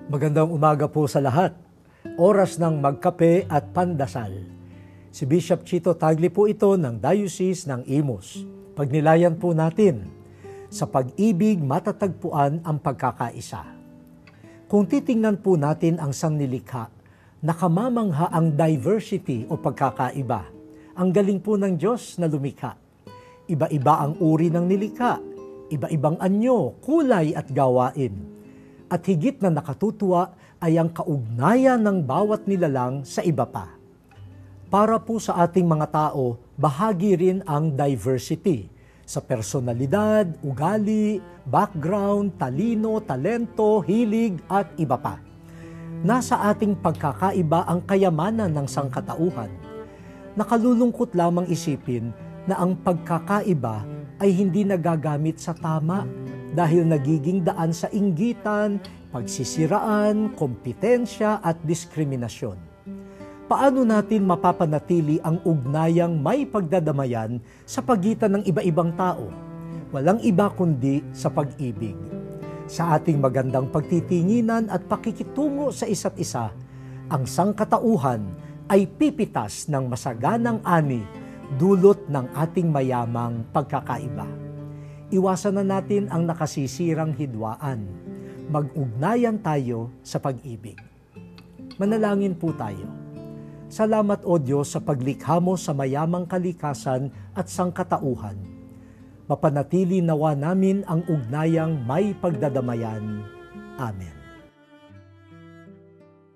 Magandang umaga po sa lahat. Oras ng magkape at pandasal. Si Bishop Chito Tagle po ito ng Diocese ng Imus. Pagnilayan po natin, sa pag-ibig matatagpuan ang pagkakaisa. Kung titingnan po natin ang sanglilikha, nakamamangha ang diversity o pagkakaiba. Ang galing po ng Diyos na lumikha. Iba-iba ang uri ng nilikha, iba-ibang anyo, kulay at gawain. At higit na nakatutuwa ay ang kaugnayan ng bawat nilalang sa iba pa. Para po sa ating mga tao, bahagi rin ang diversity sa personalidad, ugali, background, talino, talento, hilig at iba pa. Nasa ating pagkakaiba ang kayamanan ng sangkatauhan. Nakalulungkot lamang isipin na ang pagkakaiba ay hindi nagagamit sa tama dahil nagiging daan sa inggitan, pagsisiraan, kompetensya at diskriminasyon. Paano natin mapapanatili ang ugnayang may pagdadamayan sa pagitan ng iba-ibang tao? Walang iba kundi sa pag-ibig. Sa ating magandang pagtitinginan at pakikitungo sa isa't isa, ang sangkatauhan ay pipitas ng masaganang ani dulot ng ating mayamang pagkakaiba. Iwasan na natin ang nakasisirang hidwaan. Mag-ugnayan tayo sa pag-ibig. Manalangin po tayo. Salamat o Diyos sa paglikha mo sa mayamang kalikasan at sangkatauhan. Mapanatili nawa namin ang ugnayang may pagdadamayan. Amen.